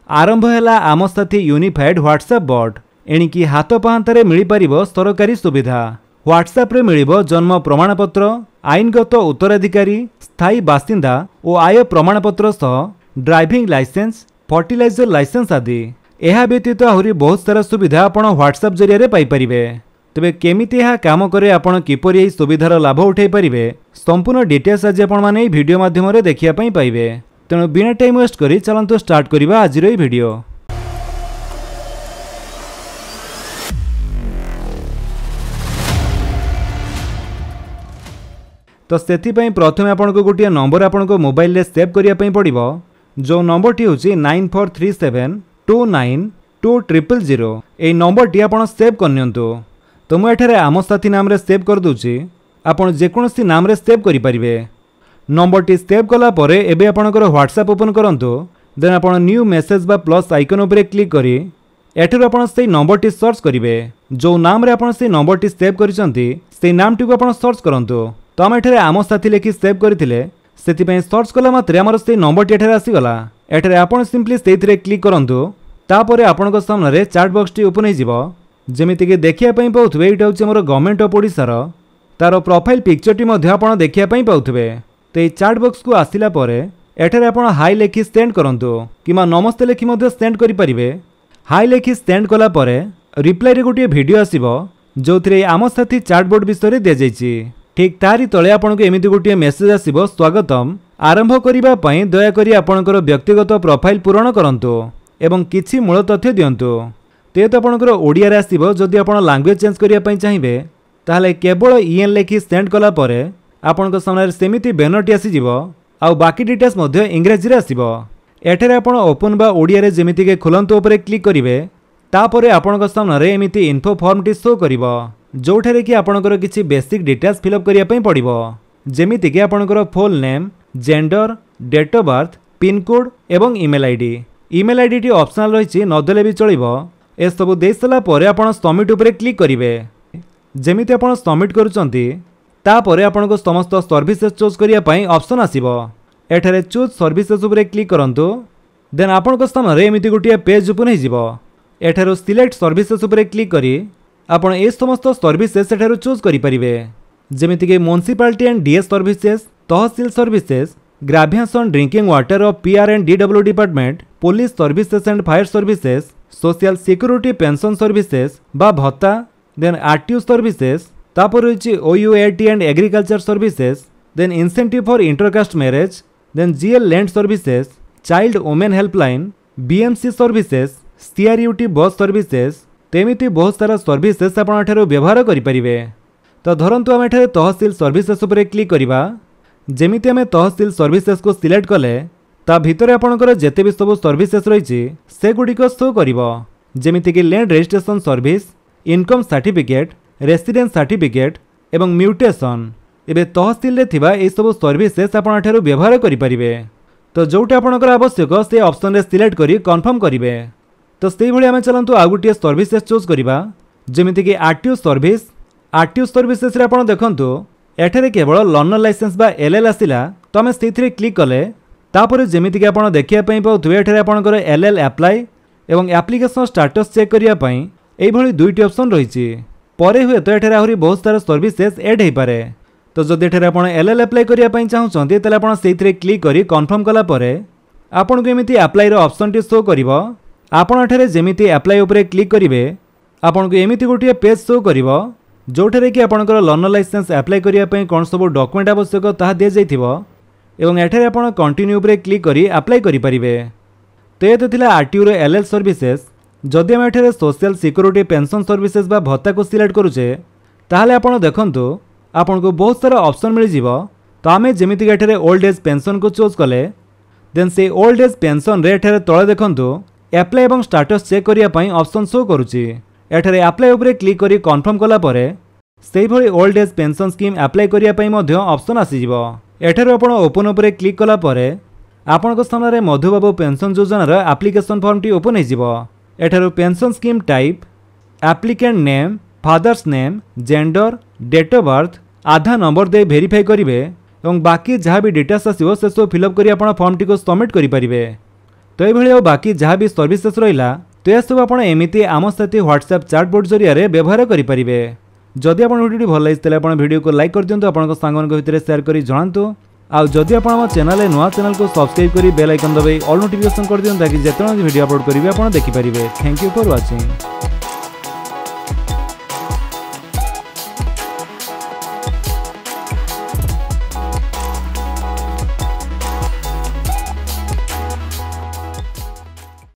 आरंभ है आम साथी यूनिफाइड व्हाट्सएप बॉट। एणिकी हाथ पाहांतारे मिल पारिबो सरकारी सुविधा। व्हाट्सएप रे मिलिबो जन्म प्रमाणपत्र, आईनगत उत्तराधिकारी, स्थायी बासिंदा और आय प्रमाणपत्र सह ड्राइविंग लाइसेंस, फर्टिलाइजर लाइसेंस आदि। यह व्यतीत आहरी बहुत सारा सुविधा आपण व्हाट्सएप जरिया पाई परिबे। तेबे केमिति यह काम करे, आपण किपरि एही सुविधार लाभ उठाई परिबे, संपूर्ण डिटेल्स आज आपण माने एही वीडियो माध्यम रे देखिया पई पाइबे। तेणु बिना टाइम वेस्ट करी चलंतु स्टार्ट करिबा आज रो वीडियो। तो सेथिपाई प्रथमे आपनको गोटे नंबर आपनको मोबाइल रे सेव करिया पई पड़िबो। जो नंबर टी होची 9437292000। एई नंबर टी आपण सेव करनियंतु। तो मु एठारे आम साथी नाम रे सेव कर दूची। आपण जेकोनोसी नाम रे सेव करि परिबे। नंबर टी सेव कला परे एबे आपणकर व्हाट्सएप ओपन करंतु। देन आपण न्यू मेसेज बा प्लस आइकन उपरे क्लिक करी एठारे आपण सेई नंबर टी सर्च करिवे। जो नाम रे आपण सेई नंबर टी सेव करिसंती सेई नाम टी को आपण सर्च करंतु। तो आम एठारे आम साथी लेखि सेव करथिले, सेतिपई सर्च कला मात्रे हमर सेई नंबर टी एठारे आसीगला। एठारे आपण सिंपली सेइथिरे क्लिक करंतु। तापरे आपणक सामने चैट बॉक्स टी ओपन होइजिवो। जेमिति कि देखिया पई पाउथबे एटा होची हमर गवर्नमेंट ऑफ ओडिसा रो तारो प्रोफाइल पिक्चर टी मध्ये आपण देखिया पई पाउथबे। तो ये चैट बॉक्स को आसिला परे एठारे आपण हाई लेखि सेंड करंतु किमा नमस्ते लेखि मध्ये सेंड करि परिबे। हाई लेखि सेंड कला परे रिप्लाई रे गोटे वीडियो आसीबो जोथिरे आम साथी चैटबॉट विषय रे दे जाइछि। ठीक तारी तळे आपनको एमिति गोटे मेसेज आसीबो, स्वागतम, आरंभ करिबा पई दया करी आपणकर व्यक्तिगत प्रोफाइल पूरण करंतु एवं किछि मूल तथ्य दियंतु। ते तो आपणकर ओडिया रे आसीबो। जदि आपण लैंग्वेज चेंज करिया पई चाहिबे ताहले केवल ईएन लेखि सेंड कला परे आपणक सामने सेमिति बैनरटी आसीजिवो। आउ बाकी डिटेल्स मध्ये इंग्रजी रे आसीबो। एठारे आपण ओपन बा ओडिया रे जेमिति के खुलंतु उपरे क्लिक करिवे। तापरे आपणक सामने एमिति इन्फो फॉर्म टी शो करिवो, जोठारे कि आपणकर किछि बेसिक डिटेल्स फिलअप करिया पई पड़िवो। जेमिति कि आपणकर full name, gender, date of birth, pin code एवं ईमेल आईडी। ईमेल आईडी टी ऑप्शनल रहिछि, नदेले भी चलिवो। ए सब देइ सला परे आपण सबमिट उपरे क्लिक करिवे। जेमिति आपण सबमिट करूचंती तापरे आपनको समस्त सर्विसेज चूज करिया पई ऑप्शन आसीबो। एठारे चूज सर्विसेज उपरे क्लिक करंतु। देन आपनको सामने एमिति गोटिया पेज ओपन होइजिवो। एठारो सिलेक्ट सर्विसेज उपरे क्लिक करी आपण ए समस्त सर्विसेज एठारो चूज करि परिबे। जेमिति कि म्युनिसिपैलिटी एंड डीएस सर्विसेज, तहसील सर्विसेज, ग्राभिएशन drinking water of PR and DW department, police services and fire services, social security pension services बा भत्ता, देन आरटीओ सर्विसेज, तापर होची OUAT and agriculture services, then incentive for intercaste marriage, then GL land services, child women helpline, BMC services, CRUT bus services. तेमिति बहुत सारा services आपण एठारो व्यवहार करि परिबे। तो धरंतु आम एठारे तहसील सर्विसेज उपरे क्लिक करिबा। जेमिति आमे तहसील सर्विसेज को सिलेक्ट कले ता भितरे आपणकर जेते भी सब सर्विसेज रहिछि से गुडिक शो करिवो। जेमिति कि land registration service, income certificate, residence certificate एवं म्यूटेशन। एबे तहसील रे थिबा ए सब सर्विसेज आपण एठारो व्यवहार करि परिबे। तो जोटा आपणकर आवश्यक से ऑप्शन रे सिलेक्ट करी कंफर्म करिवे। तो सेहि भली आमे चलंतु आ गुटिया सर्विसेज चूज करिबा। जेमिति कि आरटीओ सर्विस। आरटीओ सर्विसेज रे आपण देखंतु एठारे केवल लर्नर लाइसेंस बा एलएल आसिला। तो आमे सेथिरे क्लिक कले तापरे जेमिति कि आपण देखिया पई पाउथबे एठारे आपणकर एलएल अप्लाई एवं एप्लीकेशन स्टेटस चेक करिया पई एई भली दुईटी ऑप्शन रहिछि। परे हुए तो एठारे आहुरी बहुत सारा सर्विसेज ऐड हेई पारे। तो जदि एठारे आपण एलएल अप्लाई करिया पई चाहुचंती ताले आपण सेथिरे क्लिक करी कंफर्म कला परे आपण को एमिति अप्लाई रो ऑप्शन टी शो करिवो। आपण एठारे जेमिति अप्लाई उपरे क्लिक करिवे आपण को एमिति गोटिया पेज शो करिवो जोठारे कि आपणकर लर्नर लाइसेंस अप्लाई करिया पई कोन सब डॉक्यूमेंट आवश्यक ताहा दे जाइथिवो एवं एठारे आपण कंटिन्यू उपरे क्लिक करी अप्लाई करि परिबे। तो ये थिला आरटीओ रो एलएल सर्विसेज। जदि आम एठारे सोशल सिक्योरिटी पेंशन सर्विसेज बा भत्ता को सिलेक्ट करूचे ताहले आपण देखंतु आपण को बहुत सारा ऑप्शन मिल जिवो। तो आमे जेमिति कि एठारे ओल्ड एज पेंशन को चूज कले देन से ओल्ड एज पेंशन रे एठारे तळे देखंतु अप्लाई एवं स्टेटस चेक करिया पई ऑप्शन शो करूची। एठारे अप्लाई उपरे क्लिक करी कंफर्म कला परे सेहि भली old age pension scheme apply करिया पई मध्य ऑप्शन आसी जिवो। एठारे आपण ओपन उपरे क्लिक कला परे आपणक सामने मधुबाबू पेंशन योजनार एप्लीकेशन फॉर्म टी ओपन होइजिवो। एठारो pension scheme type, applicant name, father's name, gender, date of birth, Aadhaar number दे वेरीफाई करिवे एवं बाकी जहाँ भी डिटेल्स आसिबो से सब फिलअप करी आपण फॉर्म टी को सबमिट करि परिबे। तो ये बाकी जहाँ भी सर्विसेस रहा तो यह सब आप एमती आम साथी व्हाट्सएप चैटबॉट जरिए व्यवहार करेंगे। जदि आप वीडियो भल लगी आप वीडियो को लाइक कर दिंतु, आप सांग भितर सेयार कर जनातु। आदि आप चैनल नुआ चैनल को सब्सक्राइब कर बेल आइकन दबाई ऑल नोटिफिकेशन कर दिखाँ ताकि जिते वीडियो अपलोड करेंगे आप देखिपारे। Thank you for watching.